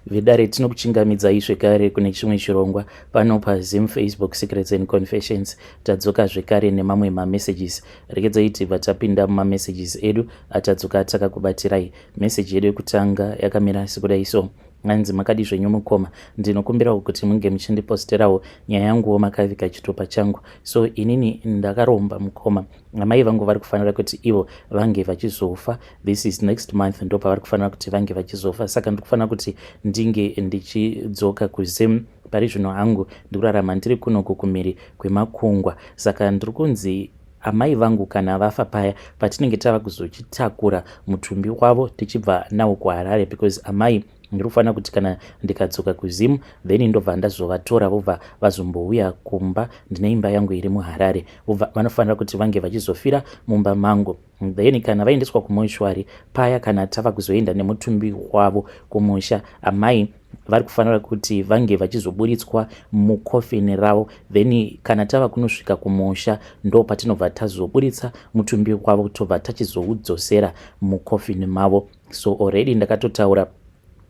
Vedare tinokuchingamidzai zvekare kune chimwe chirongwa pano paZim Facebook Secrets and Confessions. Tadzoka zvekare nemamwe mamessages. Rekedzai tibva tapinda mumamessages edu atadzoka takakubatirai. Message yedu yekutanga yakamira sekudai so. Hanzi makadi zvenyu mukoma, ndinokumbirawo kuti munge muchindiposterawo nyaya yanguwo makavika chitupa changu. So inini ndakaromba mukoma, amai vangu vari kufanira kuti ivo vange vachizofa. This is next month ndo pavari kufanira kuti vange vachizofa. Saka ndikufanira kuti ndinge ndichidzoka kuZim. Pari zvino hangu ndikurarama ndiri kunoku kumhiri kwemakungwa. Saka ndiri kunzi amai vangu kana vafa paya patinenge tava kuzochitakura mutumbi wavo tichibva nawo kuHarare, because amai ndinofanira kuti kana ndikadzoka kuZim then ndobva ndazovatora vobva vazombouya kumba. Ndine imba yangu iri muHarare, vanofanira kuti vange vachizofira mumba mangu. Then kana vaendeswa kumoshwari paya, kana tava kuzoenda nemutumbi wavo kumusha, amai vari kufanira kuti vange vachizoburitswa mukofini ravo. Then kana tava kunosvika kumusha ndo patinobva tazoburitsa mutumbi wavo tobva tachizoudzosera mukofini mavo. So already ndakatotaura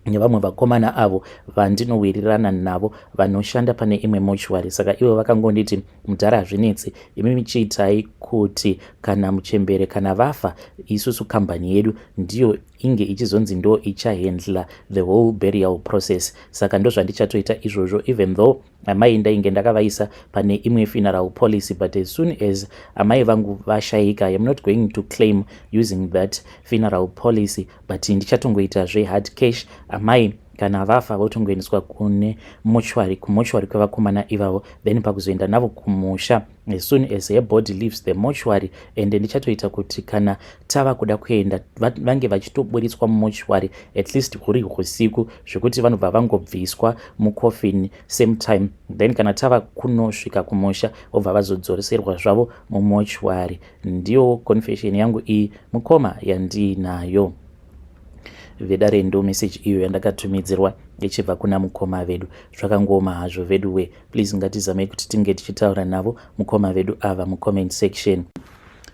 nevamwe vakomana avo vandinowirirana navo vanoshanda pane imwe mochwari. Saka ivo vakangonditi mudhara hazvinetsi, imi michiitai kuti kana muchembere kana vafa, isusu kambani yedu ndiyo inge ichizonzi ndo ichahandla the whole burial process. Saka ndo zvandichatoita izvozvo, even though amai ndainge ndakavaisa pane imwe funeral policy, but as soon as amai vangu vashayika, I am not going to claim using that funeral policy, but ndichatongoita hard cash. Amai kana vafa votongoendeswa kune mochwari, kumochwari kwevakomana ivavo, then pakuzoenda navo kumusha as soon as her body leaves the mochwari. And ndichatoita kuti kana tava kuda kuenda vange vachitoburitswa mumochwari at least huri husiku, zvekuti vanobva vangobviswa mukofini same time. Then kana tava kunosvika kumusha vobva vazodzoreserwa zvavo mumochwari. Ndiyo confession yangu iyi mukoma yandinayo. Vedare ndo message iyo yandakatumidzirwa ichibva kuna mukoma vedu. Zvakangoma hazvo vedu we, please ngatizamei kuti tinge tichitaura navo mukoma vedu ava mucomment section.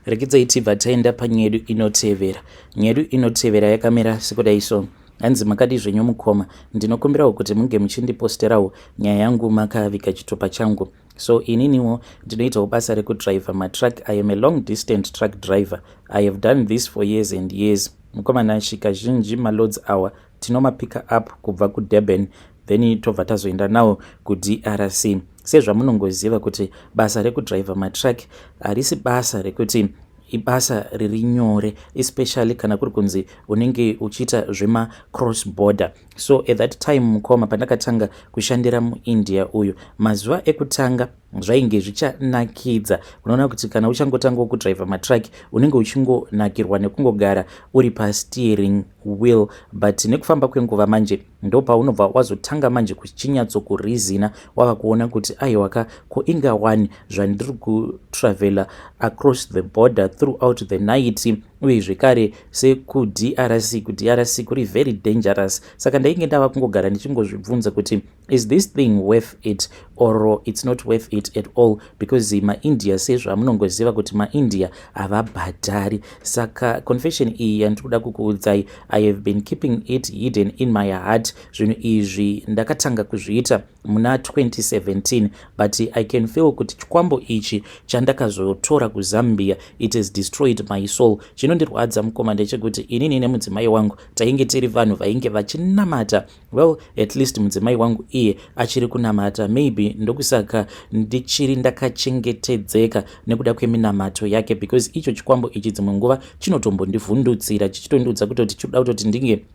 Rekedzai tibva taenda panyedu inotevera. Nyedu inotevera yakamira sekudai so. Hanzi makadi zvenyu mukoma, ndinokumbirawo kuti munge muchindiposterawo nyaya yangu makavika chitupa changu. So ininiwo ndinoitawo basa rekudrive matruck. I am a long distance truck driver. I have done this for years and years. Mukomana shika zhinji maloads hour tinomapika up kubva kuDurban, then tobva tazoenda nawo kuDRC. Sezvamunongoziva kuti basa rekudrive matruck harisi basa rekuti ibasa riri nyore, especially kana kuri kunzi unenge uchiita zvema cross border. So at that time mukoma pandakatanga kushandira muIndia uyu, mazuva ekutanga zvainge zvichanakidza. Unoona kuti kana uchangotanga kudrive matruck unenge uchingonakirwa nekungogara uri pasteering wheel, but nekufamba kwenguva manje ndo paunobva wazotanga manje kuchinyatsokurizina, wava kuona kuti aiwaka ko ingawani zvandiri kutravela across the border throughout the night, uye zvekare sekuDRC, kuDRC kuri very dangerous. Saka ndainge ndava kungogara ndichingozvibvunza kuti is this thing worth it or it's not worth it at all, because maIndia sezvamunongoziva kuti maIndia havabhadhari. Saka confession iyi yandikuda kukuudzai, I have been keeping it hidden in my heart. Zvinhu izvi ndakatanga kuzviita muna 2017, but I can feel kuti chikwambo ichi chandakazotora kuZambia, it has destroyed my soul. Chinondirwadza mukoma ndechekuti inini nemudzimai wangu tainge tiri vanhu vainge vachinamata. Well, at least mudzimai wangu iye achiri kunamata, maybe ndokusaka ndichiri ndakachengetedzeka nekuda kweminamato yake, because icho chikwambo ichi dzimwe nguva chinotombondivhundutsira chichitondudza kutoti chinoda kutoti ndinge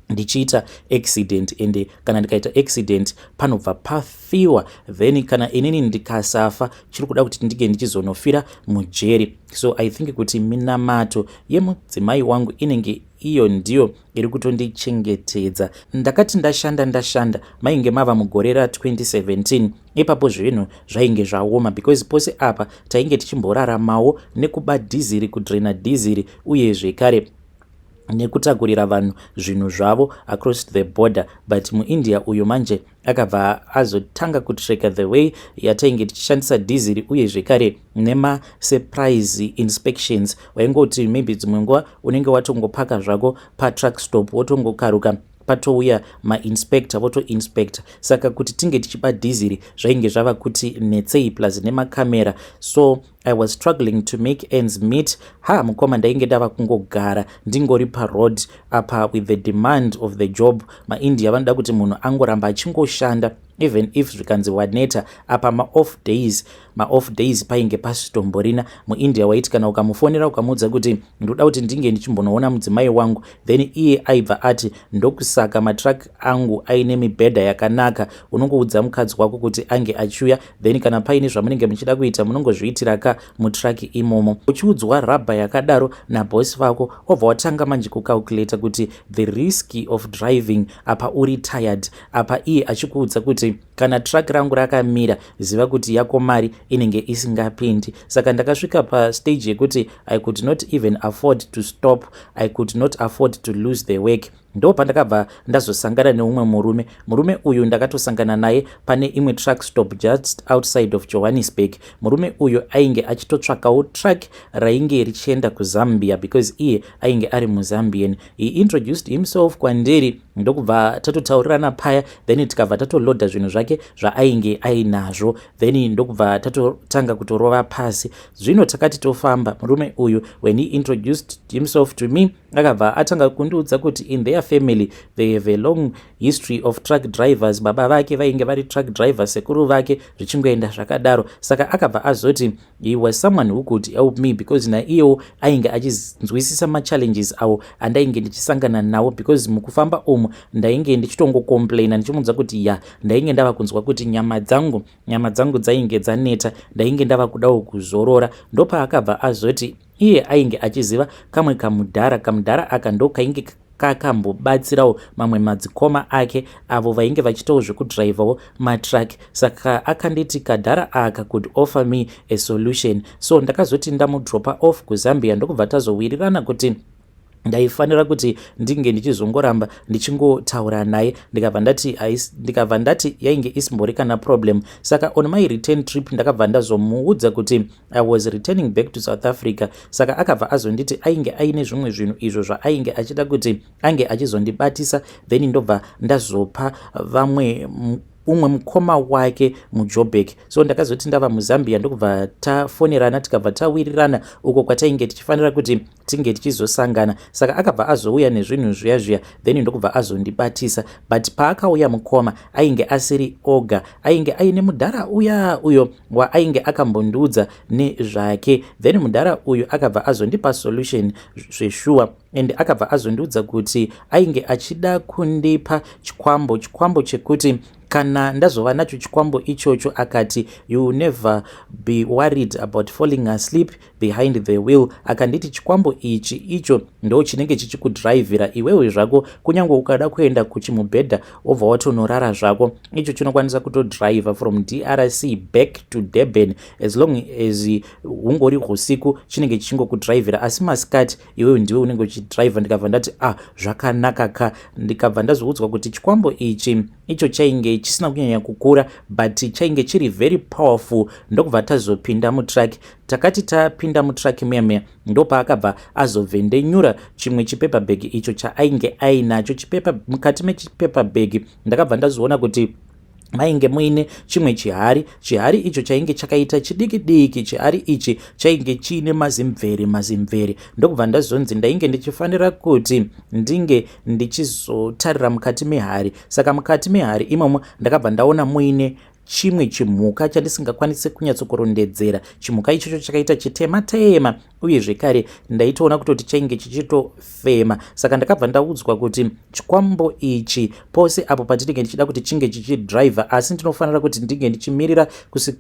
ndichiita accident, and kana ndikaita accident panobva pafiwa, then kana inini ndikasafa chiri kuda kuti ndige ndichizonofira mujeri. So I think kuti minamato yemudzimai wangu inenge iyo ndiyo iri kutondichengetedza. Ndakati ndashanda mainge mava mugore ra2017, ipapo zvinhu zvainge zvaoma, because pose apa tainge tichimboraramawo nekuba dhiziri, kudrena dhiziri, uye zvekare nekutakurira vanhu zvinhu zvavo across the border. But muIndia uyu manje akabva azotanga kutreka the way yatainge tichishandisa dhiziri, uye zvekare nema surprise inspections. Waingoti maybe dzimwe nguva unenge watongopaka zvako patruck stop wotongokaruka patouya mainspector votoinspector. Saka kuti tinge tichipa dhiziri zvainge zvava kuti netsei plus nemakamera. So I was struggling to make ends meet. Mukoma ndainge ndava kungogara ndingori paroad apa with the demand of the job. MaIndia vanoda kuti munhu angoramba achingoshanda even if zvikanzi waneta apa ma-off days painge pasitomborina. MuIndia waiti kana ukamufonera ukamuudza kuti ndoda kuti ndinge ndichimbonoona mudzimai wangu, then iye aibva ati ndokusaka matrack angu aine mibhedha yakanaka. Unongoudza mukadzi wako kuti ange achiuya, then kana paine zvamunenge muchida kuita munongozviitira ka mutrack imomo. Uchiudzwa rabha yakadaro nabosi vako, obva watanga manje kucalculate kuti the risk of driving apa uri tired, apa iye achikuudza kuti kana track rangu rakamira ziva kuti yako mari inenge isingapindi. Saka ndakasvika pastage yekuti I could not even afford to stop, I could not afford to lose the work. Ndo pandakabva ndazosangana neumwe murume uyu ndakatosangana naye pane imwe truck stop just outside of Johannesburg. Murume uyu ainge achitotsvakawo track rainge richienda kuZambia because iye ainge ari muZambian. He introduced himself kwandiri, ndokubva tatotaurirana paya, then tikabva tatoloda zvinhu zvake zvaainge ainazvo, then ndokubva tatotanga kutorova pasi. Zvino takati tofamba, murume uyu when he introduced himself to me akabva atanga kundiudza kuti in their family they have a long history of truck drivers. Baba vake vainge vari truck drivers, sekuru vake zvichingoenda zvakadaro. Saka akabva azoti he was someone who could help me because naiyewo ainge achinzwisisa machallenges awo andainge ndichisangana nawo, because mukufamba umu ndainge ndichitongokomplaina ndichimuudza kuti ndainge ndava kunzwa kuti nyama dzangu dzainge dzaneta, ndainge ndava kudawo kuzorora. Ndopa akabva azoti iye ainge achiziva kamwe kamudhara aka ndo kainge kakambobatsirawo mamwe madzikoma ake avo vainge vachitawo zvekudhiraivhawo matrack. Saka akanditi kadhara aka could offer me a solution. So ndakazoti ndamudropa off kuZambia, ndokubva tazowirirana kuti ndaifanira kuti ndinge ndichizongoramba ndichingotaura naye. Ndikabva ndati yainge isimbori kana problem. Saka on my return trip ndakabva ndazomuudza kuti I was returning back to South Africa. Saka akabva azonditi ainge aine zvimwe zvinhu izvo zvaainge achida kuti ange achizondibatisa, then ndobva ndazopa umwe mukoma wake muJoburg. So ndakazoti ndava muZambia ndokubva tafonerana tikabva tawirirana uko kwatainge tichifanira kuti tinge tichizosangana. Saka akabva azouya nezvinhu zviya then ndokubva azondibatisa. But paakauya mukoma ainge asiri oga, ainge aine mudhara uyo waainge akambondiudza nezvake. Then mudhara uyu akabva azondipa solution zveshuwa, and akabva azondiudza kuti ainge achida kundipa chikwambo chekuti kana ndazova nacho chikwambo ichocho akati you will never be worried about falling asleep behind the wheel. Akanditi chikwambo icho ndo chinenge chichikudhiraivhira iwewe zvako, kunyange ukada kuenda kuchimubhedha obva watonorara zvako, icho chinokwanisa kutodhiraivha from DRC back to Durban as long as hungori usiku chinenge chichingokudhiraivhira, asi masikati iwewe ndiwe unenge uchidhiraivha. Ndikabva ndati zvakanaka ndikabva ndazoudzwa kuti chikwambo icho chainge chisina kunyanya kukura but chainge chiri very powerful. Ndokubva tazopinda mutrack. Takati tapinda mutrack meya ndopa akabva azovhendenyura chimwe chipepa-bag icho chaainge ainacho. Mukati mechipepa-bag ndakabva ndazoona kuti mainge muine chimwe chihari icho chainge chakaita chidiki. Chihari ichi chainge chiine mazimvere. Ndokubva ndazonzi ndainge ndichifanira kuti ndinge ndichizotarira mukati mehari. Saka mukati mehari imomo ndakabva ndaona muine chimwe chimhuka chandisingakwanisi kunyatsokurondedzera. Chimhuka ichocho chakaita chitema uye zvekare ndaitoona kutoti chainge chichitofema. Saka ndakabva ndaudzwa kuti chikwambo ichi pose apo patinenge ndichida kuti chinge chichidhiraivha, asi ndinofanira kuti ndinge ndichimirira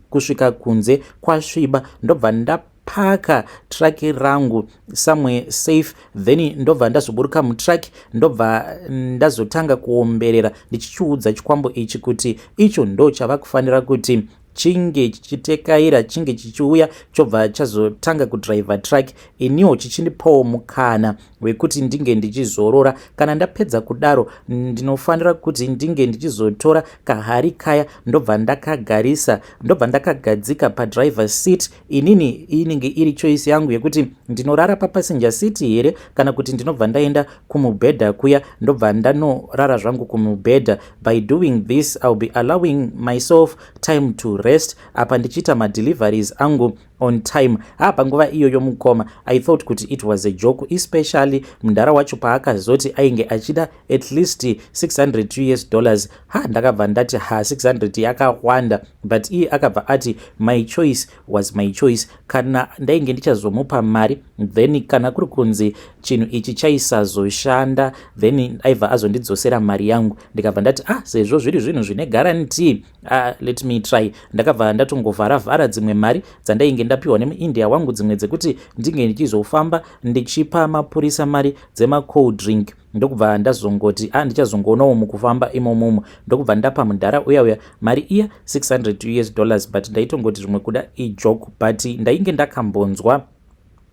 kusvika kunze kwasviba. Ndobva ndapaka track rangu somewhere safe, then ndobva ndazoburuka mutrack, ndobva ndazotanga kuomberera ndichichiudza chikwambo ichi kuti icho ndo chava kufanira kuti chinge chichitekaira, chinge chichiuya chobva chazotanga kudhiraivha track, iniwo chichindipawo mukana wekuti ndinge ndichizorora. Kana ndapedza kudaro ndinofanira kuti ndinge ndichizotora kahari kaya ndobva ndakagadzika padriver seat. Inini inenge iri choice yangu yekuti ndinorara papassenger seat here kana kuti ndinobva ndaenda kumubhedha kuya ndobva ndanorara zvangu kumubhedha. By doing this I'll be allowing myself time to rest apa ndichiita madeliveries angu on time. Panguva iyoyo mukoma I thought kuti it was a joke, especially mundara wacho paakazoti ainge achida at least $600. Ndakabva ndati 600 yakawanda, but iye akabva ati my choice was my choice. Kana ndainge ndichazomupa mari then kana kuri kunzi chinhu ichi chaisazoshanda then aibva azondidzosera mari yangu, ndikabva ndati sezvo zviri zvinhu zvine guarantee, let me try. Ndakabva ndatongovhara dzimwe mari dzandainge ndapiwa nemuindia wangu, dzimwe dzekuti ndinge ndichizofamba ndichipa mapurisa mari dzema-cold drink. Ndokubva ndazongoti ndichazongoonawo mukufamba imomomo, ndokubva ndapa mudhara uya mari iya $600, but ndaitongoti zvimwe kuda ijoke. But ndainge ndakambonzwa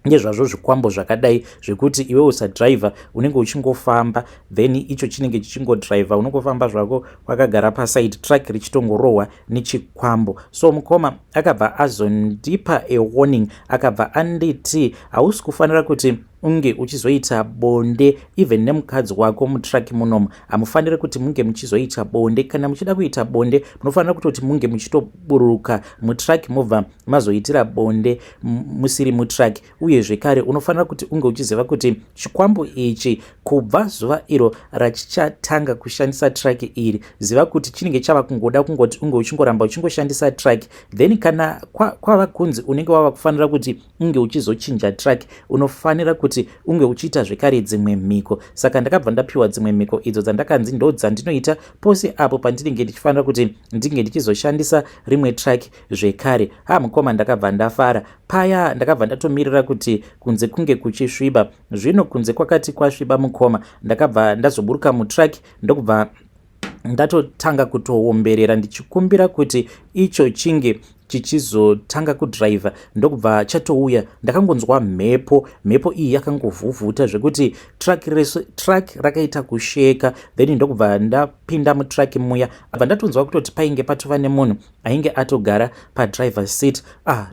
ngezvazvo zvikwambo zvakadai zvekuti iwe usadriver unenge uchingofamba then icho chinenge chichingodriver, unongofamba zvako wakagara paside, track richitongorohwa nechikwambo. So mukoma akabva azondipa a warning, akabva anditi hausi kufanira kuti unge uchizoita bonde even nemukadzi wako mutraki munomu. Hamufaniri kuti munge muchizoita bonde. Kana muchida kuita bonde munofanira kutoti munge muchitoburuka mutraki mobva mazoitira bonde musiri mutraki. Uye zvekare unofanira kuti unge uchiziva kuti chikwambo ichi kubva zuva iro rachichatanga kushandisa traki iri, ziva kuti chinenge chava kungoda kungoti unge uchingoramba uchingoshandisa traki, then kana kwava kunzi unenge wava kufanira kuti unge uchizochinja traki, unofanira kuti unge uchiita zvekare dzimwe mhiko. Saka ndakabva ndapiwa dzimwe mhiko idzo dzandakanzi ndo dzandinoita pose apo pandinenge ndichifanira kuti ndinge ndichizoshandisa rimwe traki zvekare. Mukoma ndakabva ndafara paya, ndakabva ndatomirira kuti kunze kunge kuchisviba. Zvino kunze kwakati kwasviba mukoma, ndakabva ndazoburuka mutraki ndokubva ndatotanga kutoomberera ndichikumbira kuti icho chinge chichizotanga kudriver. Ndokubva chatouya ndakangonzwa mhepo iyi yakangovhuvhuta zvekuti track rakaita kusheka, then ndokubva ndapinda mutrack muya. Abva ndatonzwa kutoti painge patova nemunhu ainge atogara padriver seat.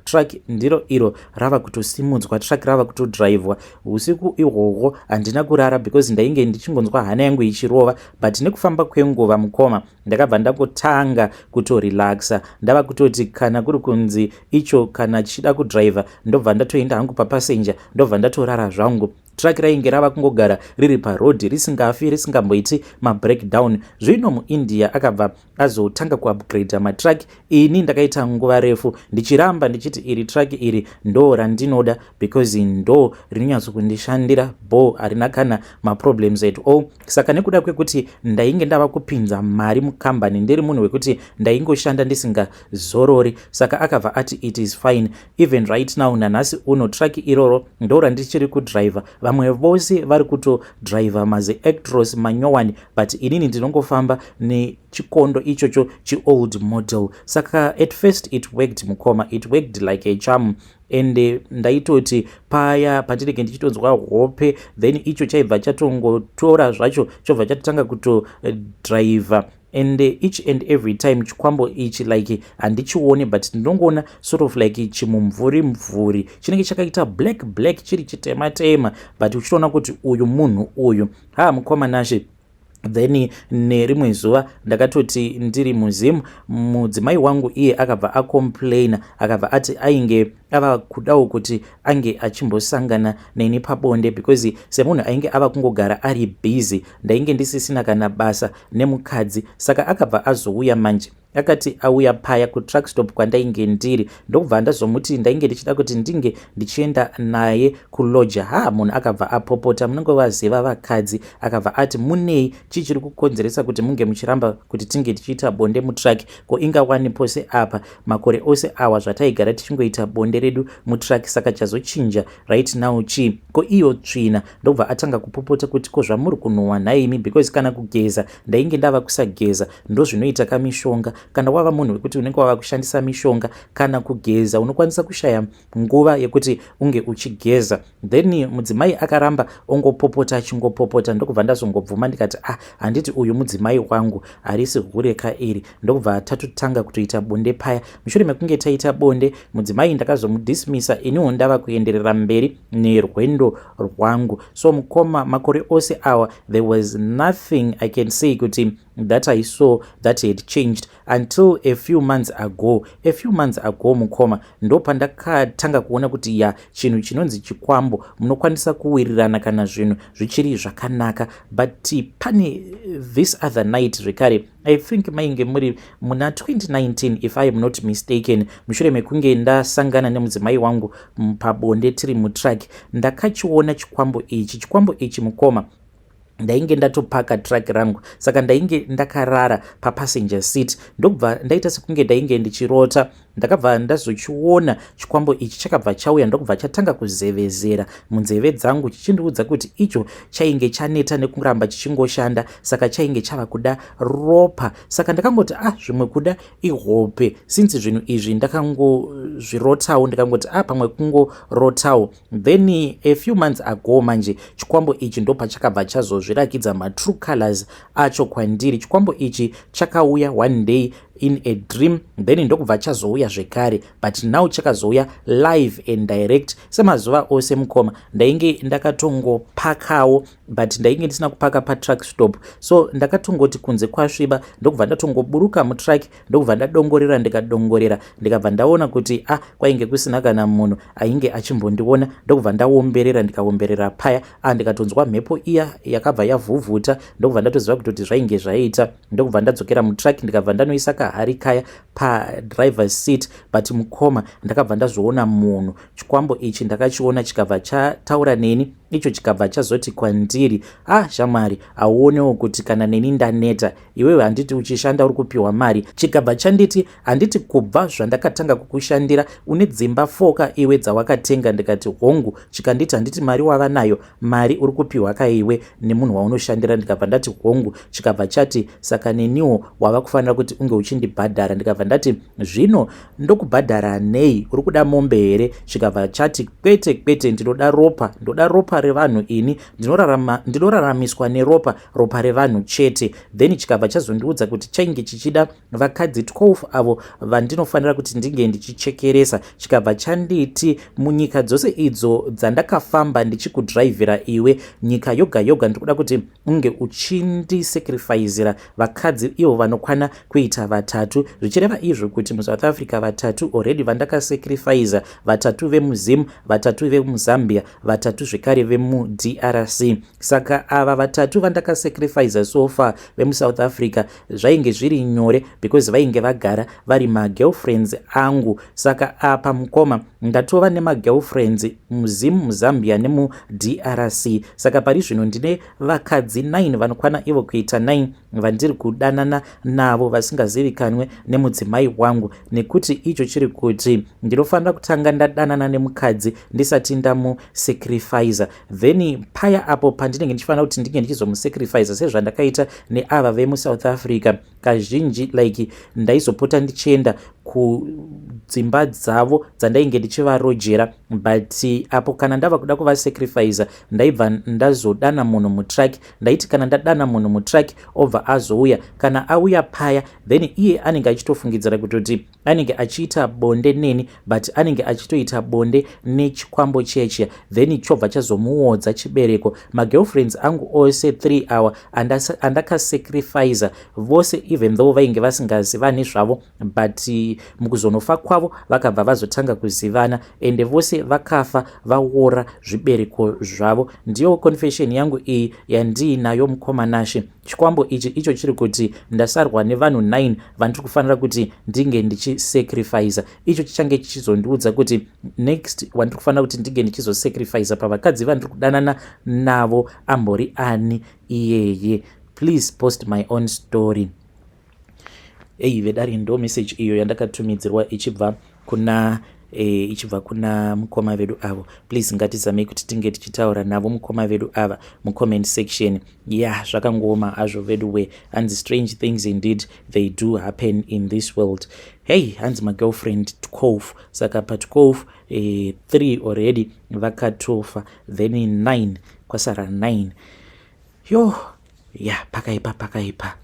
Track ndiro iro rava kutosimudzwa, track rava kutodrivwa. Usiku ihwohwo handina kurara because ndainge ndichingonzwa hana yangu ichirova, but nekufamba kwenguva mukoma ndakabva ndangotanga kutorelaxa. Ndava kutoti kana kuri kunzi icho kana chichida kudriver ndobva ndatoenda hangu papassenger, ndobva ndatorara zvangu. Track rainge rava kungogara riri parodhi risingafi, risingamboiti mabreakdown. Zvino muindia akabva azotanga kuupgrade matrack. Ini ndakaita nguva refu ndichiramba ndichiti iri track iri ndo randinoda because ndo rinonyatso harina kana maproblems at all. Saka nekuda kwekuti ndainge ndava kupinza mari mukambani, ndiri munhu wekuti ndaingoshanda ndisingazorori, saka akabva ati it is fine. Even right now nanhasi uno track iroro ndo randichiri kudriver. Vamwe vose vari kutodriver mazi-Actros manyowani, but inini ndinongofamba nechikondo ichocho chi-old model. Saka at first it worked mukoma, it worked like a charm. And ndaitoti paya pandinenge ndichitonzwa hope then icho chaibva chatongotora zvacho chobva chatotanga kutodriver. And each and every time chikwambo ichi like handichione, but ndinongoona sort of like chimumvuri chinenge chakaita black chiri chitema, but uchitoona kuti uyu munhu uyu mukoma nashe. Then nerimwe zuva ndakatoti ndiri muzimu, mudzimai wangu iye akabva acomplaina, akabva ati ainge ava kudawo kuti ange achimbosangana neni pabonde because semunhu ainge ava kungogara ari busy, ndainge ndisisina kana basa nemukadzi. Saka akabva azouya manje, akati auya paya kutrack stop kwandainge ndiri, ndokubva ndazomuti ndainge ndichida kuti ndinge ndichienda naye kuloja. Munhu akabva apopota, munenge vaziva vakadzi, akabva ati munei chichiri kukonzeresa kuti munge muchiramba kuti tinge tichiita bonde mutrack, ko ingawani pose apa makore ose awa zvataigara tichingoita bonde redu mutrack, saka chazochinja right now ko iyo tsvina. Ndobva atanga kupopota kuti ko zvamuri kunhuhwa nhaimi, because kana kugeza ndainge ndava kusageza. Ndo zvinoita kamishonga. Kana wava munhu wekuti unenge wava kushandisa mishonga kana kugeza unokwanisa kushaya nguva yekuti unge uchigeza. Then mudzimai akaramba ongopopota achingopopota, ndokubva ndazongobvuma ndikati handiti uyu mudzimai wangu, harisi hureka iri. Ndokubva tatotanga kutoita bonde paya. Mushure mekunge taita bonde, mudzimai ndakazomudismisa, iniwo ndava kuenderera mberi nerwendo rwangu. So mukoma makore ose awa, there was nothing I can say kuti that I saw that had changed until a few months ago mukoma, ndo pandakatanga kuona kuti chinhu chinonzi chikwambo munokwanisa kuwirirana kana zvinhu zvichiri zvakanaka. But pane this other night zvekare, I think mainge muri muna 2019 if I am not mistaken, mushure mekunge ndasangana nemudzimai wangu pabonde tiri mutrack, ndakachiona chikwambo ichi mukoma. Ndainge ndatopaka track rangu, saka ndainge ndakarara papassenger seat. Ndobva ndaita sekunge ndainge ndichirota. Ndakabva ndazochiona chikwambo ichi chakabva chauya, ndokubva chatanga kuzevezera munzeve dzangu chichindiudza kuti icho chainge chaneta nekuramba chichingoshanda, saka chainge chava kuda ropa. Saka ndakangoti zvimwe kuda ihope, since zvinhu izvi ndakangozvirotawo, ndikangoti pamwe kungorotawo. Then a few months ago manje chikwambo ichi ndopa chakabva chazozvirakidza matrue colors acho kwandiri. Chikwambo ichi chakauya one day in a dream, then ndokubva chazouya zvekare, but now chakazouya live and direct semazuva ose mukoma. Ndainge ndakatongopakawo, but ndainge ndisina kupaka patrack stop, so ndakatongoti kunze kwasviba, ndokubva ndatongoburuka mutrack, ndokubva ndadongorera ndikabva ndaona kuti kwainge kusina kana munhu ainge achimbondiona. Ndokubva ndikaomberera paya, ndikatonzwa mhepo iya yakabva yavhuvhuta, ndokubva ndatoziva kutoti zvainge zvaita. Ndokubva ndadzokera mutrack, ndikabva ndanoisa kahari kaya driver's seat, but mukoma ndakabva ndazoona munhu. Chikwambo ichi ndakachiona chikabva chataura neni, icho chikabva chazoti kwandiri, shamwari, auonewo kuti kana neni ndaneta, iwewe handiti uchishanda uri kupiwa mari. Chikabva chanditi handiti kubva zvandakatanga kukushandira une dzimba 4 iwe dzawakatenga. Ndikati hongu. Chikanditi handiti mari wava nayo, mari uri kupiwa kaiwe nemunhu waunoshandira. Ndikabva ndati hongu. Chikabva chati saka neniwo wava kufanira kuti unge uchindibhadhara. Ndikabva ndati zvino ndokubhadhara nei, uri kuda mombe here? Chikabva chati kwete, ndinoda ropa revanhu ini, ndinoraramiswa neropa revanhu chete. Then chikabva chazondiudza kuti chainge chichida vakadzi 12 avo vandinofanira kuti ndinge ndichichekeresa. Chikabva chanditi munyika dzose idzo dzandakafamba ndichikudhiraivhira iwe, nyika yoga ndikuda kuti unge uchindisacrificera vakadzi ivo vanokwana kuita 3, zvichireva izvo kuti muSouth Africa 3 already vandakasacrifica, 3 vemuZim, 3 vemuzambia, 3 zvekare vemuDRC. Saka ava 3 vandakasacrifica so far vemuSouth Africa zvainge zviri nyore, because vainge vagara vari magirlfriends angu. Saka apa mukoma ndatova nemagirlfriends muZim, muZambia nemuDRC. Saka pari zvino ndine vakadzi 9 vanokwana ivo kuita 9 vandiri kudanana navo vasingazivikanwe nemudzimai wangu, nekuti icho chiri kuti ndinofanira kutanga ndadanana nemukadzi ndisati ndamusacrifica. Then paya apo pandinenge ndichifanira kuti ndinge ndichizomusacrifica sezvandakaita neava vemuSouth Africa, kazhinji like ndaizopota ndichienda kudzimba dzavo dzandainge ndichivarojera, but apo kana ndava kuda kuvasacrifica ndaibva ndazodana munhu mutrack. Ndaiti kana ndadana munhu mutrack obva azouya, kana auya paya then iye anenge achitofungidzira kutoti anenge achiita bonde neni, but anenge achitoita bonde nechikwambo cheche, then chobva chazomuodza chibereko. Magirlfriends angu ose 3 awa andakasacrifica vose, even though vainge vasingazivani zvavo, but mukuzonofa kwavo vakabva vazotanga kuzivana, ende vose vakafa vaora zvibereko zvavo. Ndiyo confession yangu iyi yandiinayo mukoma Nashe. Chikwambo ichi icho chiri kuti ndasarwa nevanhu 9 vandiri kufanira kuti ndinge ndichisacrifica. Icho chichange chichizondiudza kuti next wandiri kufanira kuti ndinge ndichizosacrifica pavakadzi vandiri kudanana navo ambori ani iyeye. Please post my own story. Vedari ndo message iyo yandakatumidzirwa ichibva kuna ichibva kuna mukoma vedu avo. Please ngatizamei kuti tinge tichitaura navo mukoma vedu ava mucomment section. Zvakangoma azvo vedu we, and strange things indeed they do happen in this world. Hey, hanzi magirlfriend 12, saka pa 12 3 already vakatofa, then 9 kwasara 9. Pakaipa.